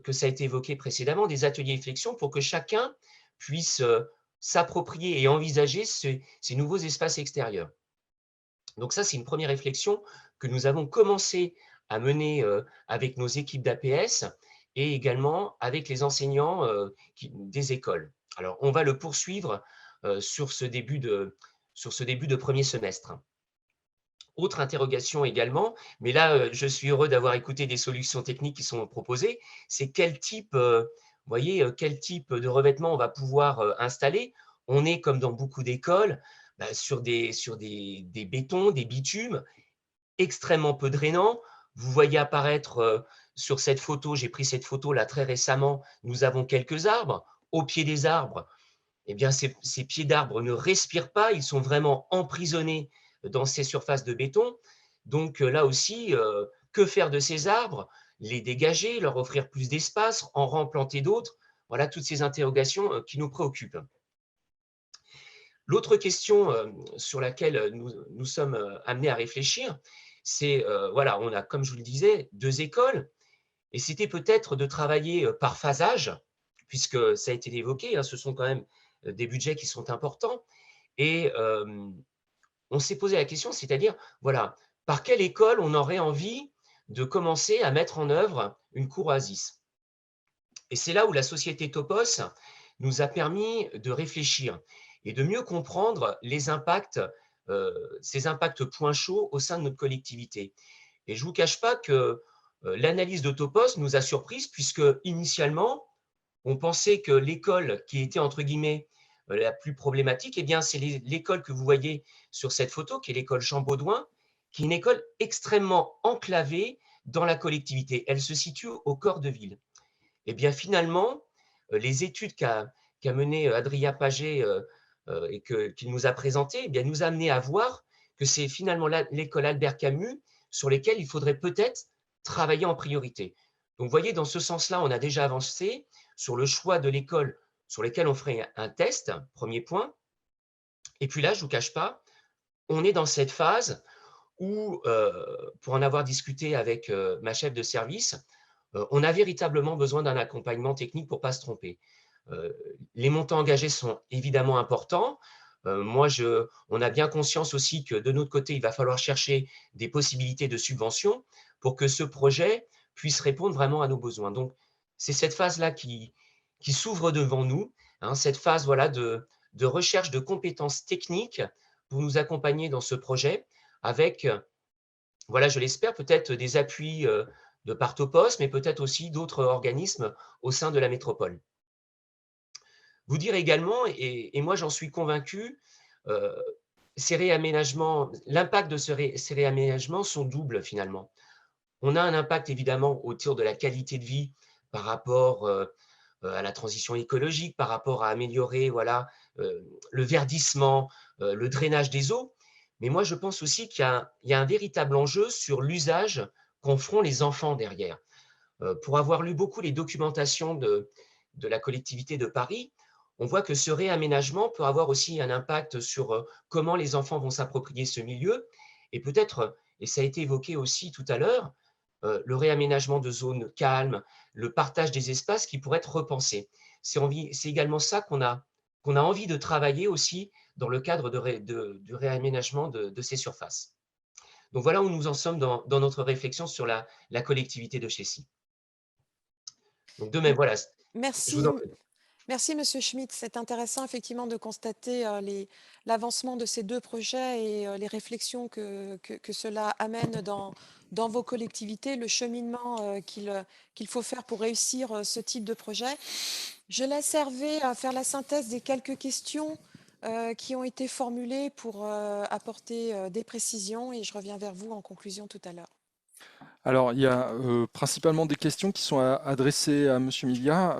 E: que ça a été évoqué précédemment, des ateliers de réflexion pour que chacun puisse s'approprier et envisager ces nouveaux espaces extérieurs. Donc ça, c'est une première réflexion que nous avons commencé à mener avec nos équipes d'APS et également avec les enseignants des écoles. Alors, on va le poursuivre sur ce début de premier semestre. Autre interrogation également, mais là, je suis heureux d'avoir écouté des solutions techniques qui sont proposées, c'est quel type, quel type de revêtement on va pouvoir installer. On est, comme dans beaucoup d'écoles, sur des bétons, des bitumes extrêmement peu drainants. Vous voyez apparaître sur cette photo, j'ai pris cette photo là très récemment, nous avons quelques arbres. Au pied des arbres, eh bien, ces pieds d'arbres ne respirent pas, ils sont vraiment emprisonnés dans ces surfaces de béton. Donc là aussi, que faire de ces arbres? Les dégager, leur offrir plus d'espace, en replanter d'autres? Voilà toutes ces interrogations qui nous préoccupent. L'autre question sur laquelle nous sommes amenés à réfléchir, c'est, voilà, on a, comme je vous le disais, 2 écoles, et c'était peut-être de travailler par phasage, puisque ça a été évoqué, hein, ce sont quand même des budgets qui sont importants. Et on s'est posé la question, c'est-à-dire, voilà, par quelle école on aurait envie de commencer à mettre en œuvre une cour Oasis? Et c'est là où la société Topos nous a permis de réfléchir et de mieux comprendre les impacts, ces impacts points chauds au sein de notre collectivité. Et je ne vous cache pas que l'analyse de Topos nous a surprise puisque initialement, on pensait que l'école qui était, entre guillemets, la plus problématique, eh bien, c'est l'école que vous voyez sur cette photo, qui est l'école Champbaudouin, qui est une école extrêmement enclavée dans la collectivité. Elle se situe au cœur de ville. Eh bien, finalement, les études qu'a menées Adrien Paget et qu'il nous a présentées, eh bien, nous a amené à voir que c'est finalement l'école Albert Camus sur lesquelles il faudrait peut-être travailler en priorité. Donc, vous voyez, dans ce sens-là, on a déjà avancé sur le choix de l'école sur lesquelles on ferait un test, premier point. Et puis là, je ne vous cache pas, on est dans cette phase où, pour en avoir discuté avec ma chef de service, on a véritablement besoin d'un accompagnement technique pour ne pas se tromper. Les montants engagés sont évidemment importants. On a bien conscience aussi que de notre côté, il va falloir chercher des possibilités de subvention pour que ce projet puisse répondre vraiment à nos besoins. Donc, c'est cette phase-là qui s'ouvre devant nous, hein, cette phase voilà, de recherche de compétences techniques pour nous accompagner dans ce projet avec, voilà, je l'espère, peut-être des appuis de Partopos, mais peut-être aussi d'autres organismes au sein de la métropole. Vous dire également, et moi j'en suis convaincu, ces réaménagements, l'impact de ces réaménagements sont doubles finalement. On a un impact évidemment autour de la qualité de vie par rapport à la transition écologique, par rapport à améliorer voilà, le verdissement, le drainage des eaux. Mais moi, je pense aussi qu'il y a un véritable enjeu sur l'usage qu'en feront les enfants derrière. Pour avoir lu beaucoup les documentations de la collectivité de Paris, on voit que ce réaménagement peut avoir aussi un impact sur comment les enfants vont s'approprier ce milieu et peut-être, et ça a été évoqué aussi tout à l'heure, le réaménagement de zones calmes, le partage des espaces qui pourraient être repensés. C'est également ça qu'on a envie de travailler aussi dans le cadre du réaménagement de ces surfaces. Donc voilà où nous en sommes dans notre réflexion sur la collectivité de Chécy. Donc de même, voilà.
A: Merci. Merci, Monsieur Schmitt. C'est intéressant effectivement de constater l'avancement de ces deux projets et les réflexions que cela amène dans vos collectivités, le cheminement qu'il faut faire pour réussir ce type de projet. Je laisse Hervé faire la synthèse des quelques questions qui ont été formulées pour apporter des précisions et je reviens vers vous en conclusion tout à l'heure.
B: Alors, il y a principalement des questions qui sont adressées à Monsieur Milia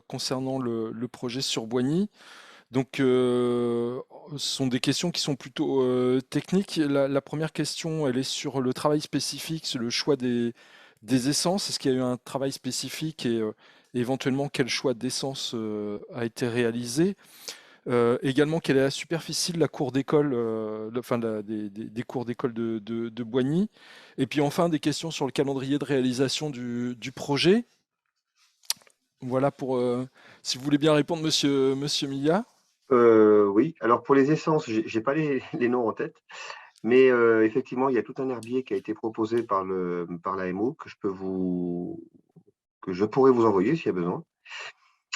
B: concernant le projet sur Boigny. Donc, ce sont des questions qui sont plutôt techniques. La première question, elle est sur le travail spécifique, sur le choix des essences. Est-ce qu'il y a eu un travail spécifique et éventuellement quel choix d'essence a été réalisé? Également, quelle est la superficie de la cour d'école, des cours d'école de Boigny? Et puis enfin, des questions sur le calendrier de réalisation du projet. Voilà pour, si vous voulez bien répondre, monsieur Milia.
D: Oui, alors pour les essences, je n'ai pas les noms en tête, mais effectivement, il y a tout un herbier qui a été proposé par l'AMO que je pourrais vous envoyer s'il y a besoin.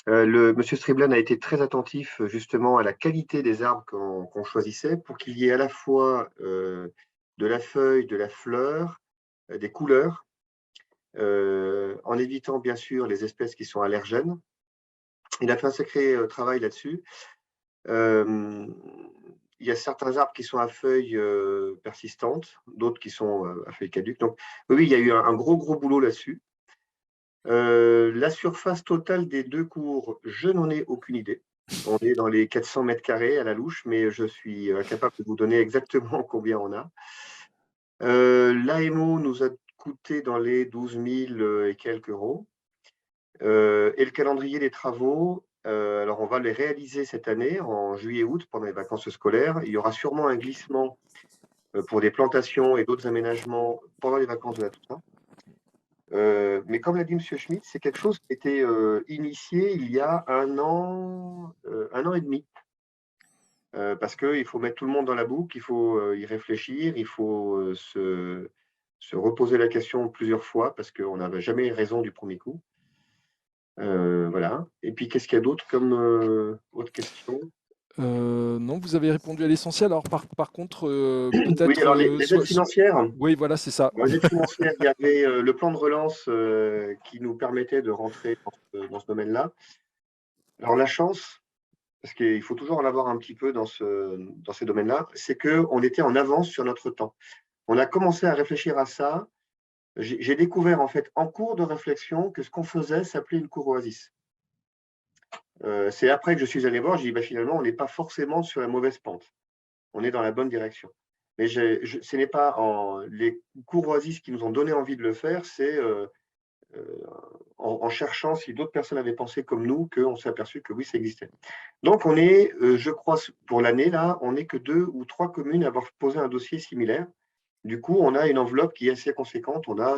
D: Monsieur Striblan a été très attentif justement à la qualité des arbres qu'on choisissait pour qu'il y ait à la fois de la feuille, de la fleur, des couleurs, en évitant bien sûr les espèces qui sont allergènes. Il a fait un sacré travail là-dessus. Il y a certains arbres qui sont à feuilles persistantes, d'autres qui sont à feuilles caduques. Donc oui, il y a eu un gros boulot là-dessus. La surface totale des deux cours, je n'en ai aucune idée. On est dans les 400 mètres carrés à la louche, mais je suis incapable de vous donner exactement combien on a. L'AMO nous a coûté dans les 12 000 et quelques euros. Et le calendrier des travaux, alors on va les réaliser cette année, en juillet-août, pendant les vacances scolaires. Il y aura sûrement un glissement pour des plantations et d'autres aménagements pendant les vacances de la Toussaint. Mais comme l'a dit M. Schmitt, c'est quelque chose qui a été initié il y a un an et demi. Parce qu'il faut mettre tout le monde dans la boucle, il faut y réfléchir, il faut se reposer la question plusieurs fois parce qu'on n'avait jamais raison du premier coup. Voilà. Et puis, qu'est-ce qu'il y a d'autre comme autre question?
B: Non, vous avez répondu à l'essentiel. Alors par contre,
D: Oui,
B: peut-être
D: alors les aides financières,
B: oui, voilà, c'est ça.
D: il y avait le plan de relance qui nous permettait de rentrer dans ce domaine-là. Alors la chance, parce qu'il faut toujours en avoir un petit peu dans ces domaines-là, c'est qu'on était en avance sur notre temps. On a commencé à réfléchir à ça. J'ai découvert en fait en cours de réflexion que ce qu'on faisait s'appelait une cour oasis. C'est après que je suis allé voir, j'ai dit bah, finalement on n'est pas forcément sur la mauvaise pente, on est dans la bonne direction. Mais ce n'est pas les cours oasis qui nous ont donné envie de le faire, c'est en cherchant si d'autres personnes avaient pensé comme nous, qu'on s'est aperçu que oui, ça existait. Donc on est, je crois, pour l'année là, on n'est que 2 ou 3 communes à avoir posé un dossier similaire. Du coup, on a une enveloppe qui est assez conséquente. On a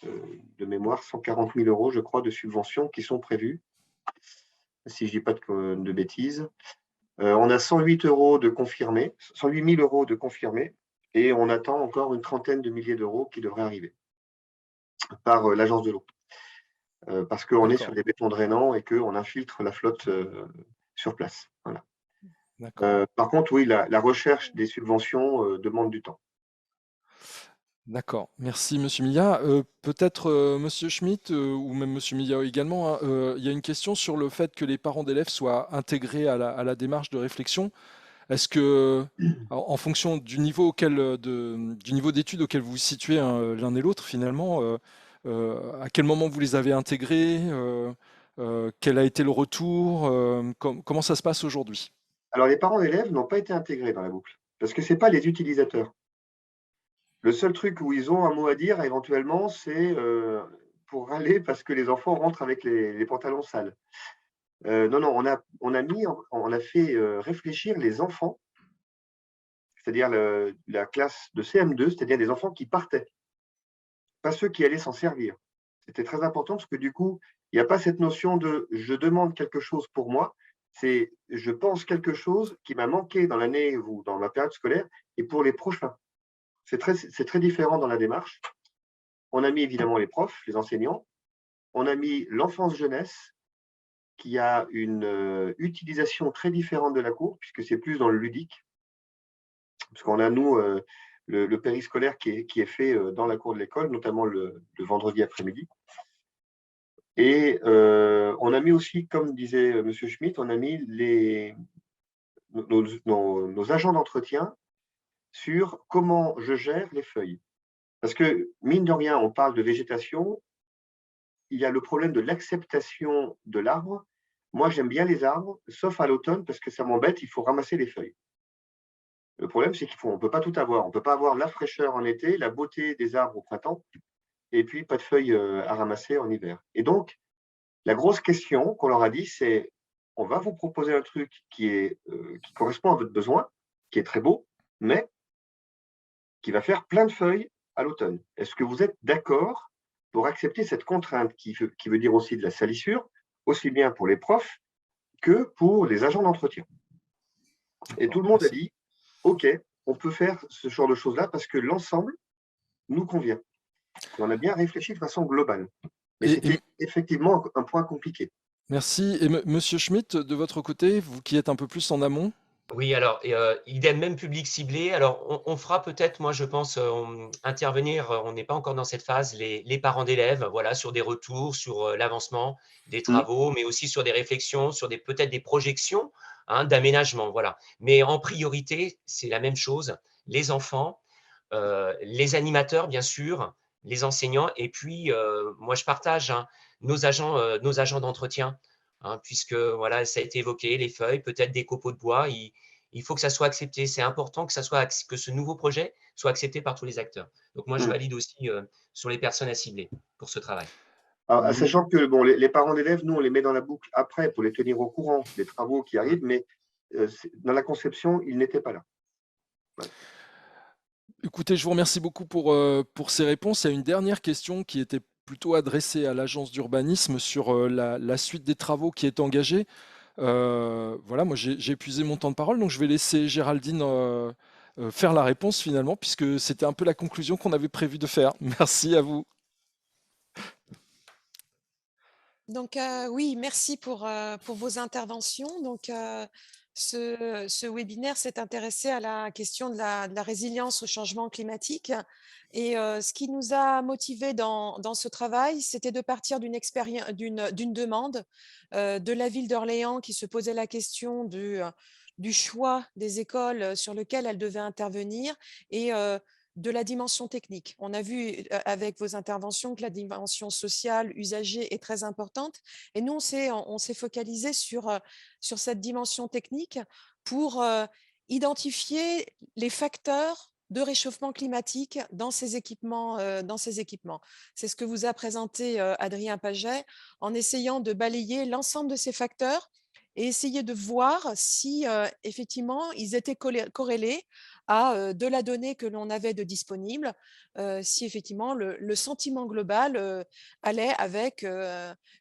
D: de mémoire 140 000 euros, je crois, de subventions qui sont prévues, si je ne dis pas de bêtises. On a 108 euros de confirmés, 108 000 euros de confirmés, et on attend encore une trentaine de milliers d'euros qui devraient arriver par l'agence de l'eau. Parce qu'on est sur des bétons drainants et qu'on infiltre la flotte sur place. Voilà. Par contre, oui, la recherche des subventions demande du temps.
B: D'accord, merci Monsieur Millat. Peut-être Monsieur Schmitt ou même Monsieur Millat également, hein, il y a une question sur le fait que les parents d'élèves soient intégrés à la démarche de réflexion. Est-ce que, en fonction du niveau du niveau d'études auquel vous vous situez hein, l'un et l'autre, finalement, à quel moment vous les avez intégrés, quel a été le retour, comment ça se passe aujourd'hui?
D: Alors, les parents d'élèves n'ont pas été intégrés dans la boucle, parce que ce n'est pas les utilisateurs. Le seul truc où ils ont un mot à dire, éventuellement, c'est pour râler parce que les enfants rentrent avec les pantalons sales. Non, on a fait réfléchir les enfants, c'est-à-dire la classe de CM2, c'est-à-dire des enfants qui partaient, pas ceux qui allaient s'en servir. C'était très important parce que du coup, il n'y a pas cette notion de je demande quelque chose pour moi, c'est je pense quelque chose qui m'a manqué dans l'année ou dans ma période scolaire et pour les prochains. C'est très différent dans la démarche. On a mis évidemment les profs, les enseignants. On a mis l'enfance-jeunesse qui a une utilisation très différente de la cour puisque c'est plus dans le ludique. Parce qu'on a, nous, le périscolaire qui est fait dans la cour de l'école, notamment le vendredi après-midi. Et on a mis aussi, comme disait M. Schmitt, on a mis nos agents d'entretien sur comment je gère les feuilles. Parce que, mine de rien, on parle de végétation, il y a le problème de l'acceptation de l'arbre. Moi, j'aime bien les arbres, sauf à l'automne, parce que ça m'embête, il faut ramasser les feuilles. Le problème, c'est qu'on ne peut pas tout avoir. On ne peut pas avoir la fraîcheur en été, la beauté des arbres au printemps, et puis pas de feuilles à ramasser en hiver. Et donc, la grosse question qu'on leur a dit, c'est on va vous proposer un truc qui correspond à votre besoin, qui est très beau, mais qui va faire plein de feuilles à l'automne. Est-ce que vous êtes d'accord pour accepter cette contrainte qui veut dire aussi de la salissure, aussi bien pour les profs que pour les agents d'entretien? Et tout le monde a dit, OK, on peut faire ce genre de choses-là parce que l'ensemble nous convient. On a bien réfléchi de façon globale. Mais c'était effectivement un point compliqué.
B: Merci. Et Monsieur Schmitt, de votre côté, vous qui êtes un peu plus en amont?
E: Oui, alors, idem, même public ciblé. Alors, on fera peut-être, moi, je pense, intervenir, on n'est pas encore dans cette phase, les parents d'élèves, voilà, sur des retours, sur l'avancement des travaux, mais aussi sur des réflexions, sur peut-être des projections hein, d'aménagement, voilà. Mais en priorité, c'est la même chose, les enfants, les animateurs, bien sûr, les enseignants, et puis, moi, je partage hein, nos agents d'entretien. Hein, puisque voilà, ça a été évoqué, les feuilles, peut-être des copeaux de bois, il faut que ça soit accepté. C'est important que ce nouveau projet soit accepté par tous les acteurs. Donc moi, je valide aussi sur les personnes à cibler pour ce travail.
D: Alors, sachant que bon, les parents d'élèves, nous, on les met dans la boucle après pour les tenir au courant des travaux qui arrivent, mais dans la conception, ils n'étaient pas là.
B: Voilà. Écoutez, je vous remercie beaucoup pour ces réponses. Il y a une dernière question qui était plutôt adressée à l'agence d'urbanisme sur la suite des travaux qui est engagée. Voilà, moi j'ai épuisé mon temps de parole, donc je vais laisser Géraldine faire la réponse finalement, puisque c'était un peu la conclusion qu'on avait prévu de faire. Merci à vous.
A: Donc, oui, merci pour vos interventions. Donc, ce webinaire s'est intéressé à la question de la résilience au changement climatique. Et ce qui nous a motivés dans ce travail, c'était de partir d'une demande de la ville d'Orléans qui se posait la question du choix des écoles sur lequel elle devait intervenir et de la dimension technique. On a vu avec vos interventions que la dimension sociale, usagée est très importante. Et nous, on s'est focalisé sur cette dimension technique pour identifier les facteurs de réchauffement climatique dans ces équipements. C'est ce que vous a présenté Adrien Paget en essayant de balayer l'ensemble de ces facteurs et essayer de voir si effectivement ils étaient corrélés à de la donnée que l'on avait de disponible, si effectivement le sentiment global allait avec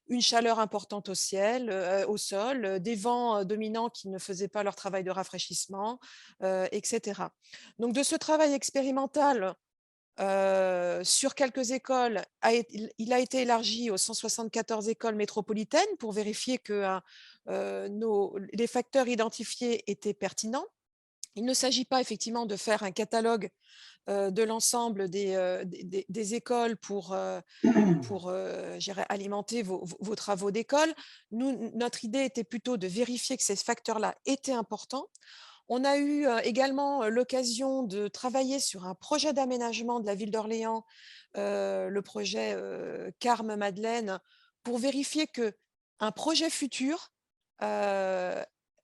A: une chaleur importante au ciel, au sol, des vents dominants qui ne faisaient pas leur travail de rafraîchissement, etc. Donc de ce travail expérimental sur quelques écoles, il a été élargi aux 174 écoles métropolitaines pour vérifier que les facteurs identifiés étaient pertinents. Il ne s'agit pas effectivement de faire un catalogue de l'ensemble des écoles pour alimenter vos travaux d'école. Notre idée était plutôt de vérifier que ces facteurs-là étaient importants. On a eu également l'occasion de travailler sur un projet d'aménagement de la ville d'Orléans, le projet Carme-Madeleine, pour vérifier qu'un projet futur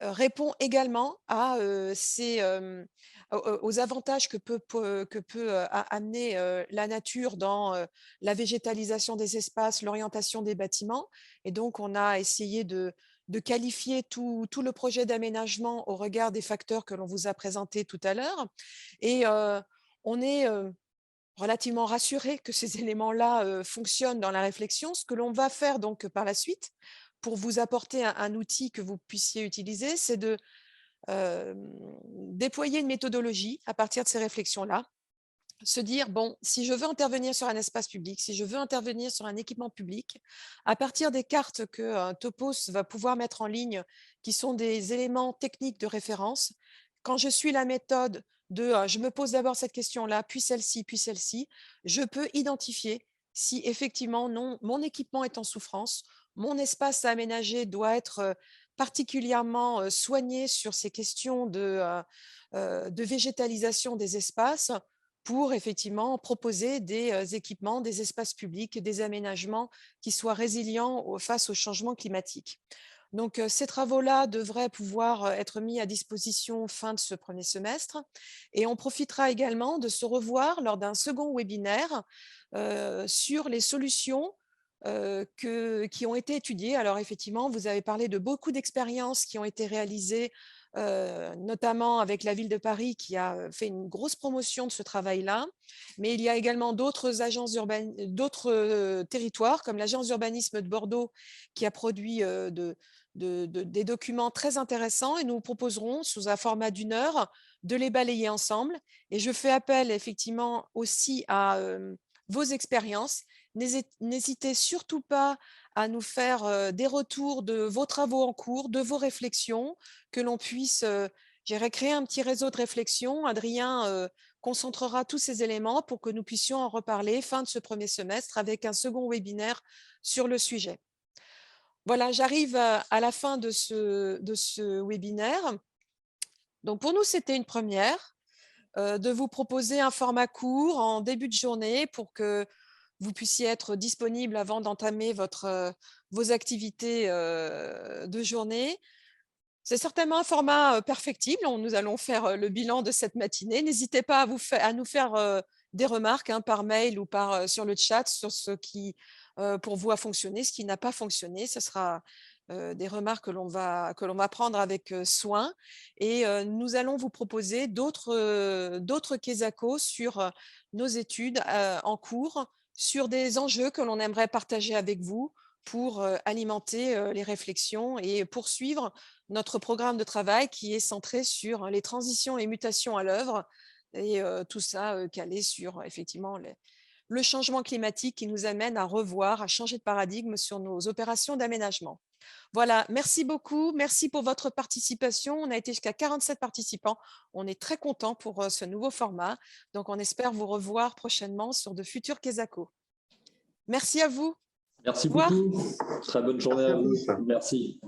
A: répond également à aux avantages que peut amener la nature dans la végétalisation des espaces, l'orientation des bâtiments. Et donc, on a essayé de qualifier tout le projet d'aménagement au regard des facteurs que l'on vous a présentés tout à l'heure. Et on est relativement rassuré que ces éléments-là fonctionnent dans la réflexion. Ce que l'on va faire donc par la suite, pour vous apporter un outil que vous puissiez utiliser, c'est de déployer une méthodologie à partir de ces réflexions-là. Se dire, bon, si je veux intervenir sur un espace public, si je veux intervenir sur un équipement public, à partir des cartes que Topos va pouvoir mettre en ligne, qui sont des éléments techniques de référence, quand je suis la méthode de je me pose d'abord cette question-là, puis celle-ci, je peux identifier si effectivement non, mon équipement est en souffrance, mon espace à aménager doit être particulièrement soigné sur ces questions de végétalisation des espaces, pour effectivement proposer des équipements, des espaces publics, des aménagements qui soient résilients face au changement climatique. Donc, ces travaux-là devraient pouvoir être mis à disposition fin de ce premier semestre. Et on profitera également de se revoir lors d'un second webinaire sur les solutions qui ont été étudiées. Alors, effectivement, vous avez parlé de beaucoup d'expériences qui ont été réalisées notamment avec la ville de Paris qui a fait une grosse promotion de ce travail-là. Mais il y a également d'autres territoires, comme l'agence d'urbanisme de Bordeaux, qui a produit des documents très intéressants, et nous vous proposerons, sous un format d'1 heure, de les balayer ensemble. Et je fais appel effectivement aussi à vos expériences. N'hésitez surtout pas à nous faire des retours de vos travaux en cours, de vos réflexions, que l'on puisse créer un petit réseau de réflexion. Adrien concentrera tous ces éléments pour que nous puissions en reparler fin de ce premier semestre avec un second webinaire sur le sujet. Voilà, j'arrive à la fin de ce webinaire. Donc pour nous, c'était une première de vous proposer un format court en début de journée pour que vous puissiez être disponible avant d'entamer vos activités de journée. C'est certainement un format perfectible. Nous allons faire le bilan de cette matinée. N'hésitez pas à nous faire des remarques par mail ou sur le chat sur ce qui, pour vous, a fonctionné, ce qui n'a pas fonctionné. Ce sera des remarques que l'on va prendre avec soin. Et nous allons vous proposer d'autres Quesaco sur nos études en cours, sur des enjeux que l'on aimerait partager avec vous pour alimenter les réflexions et poursuivre notre programme de travail qui est centré sur les transitions et mutations à l'œuvre, et tout ça calé sur effectivement le changement climatique qui nous amène à revoir, à changer de paradigme sur nos opérations d'aménagement. Voilà, merci beaucoup. Merci pour votre participation. On a été jusqu'à 47 participants. On est très contents pour ce nouveau format. Donc, on espère vous revoir prochainement sur de futurs Quesaco. Merci à vous.
C: Merci
A: Au revoir.
C: beaucoup. Très bonne journée
D: Merci
C: à
D: à
C: vous.
D: tous.
C: Merci.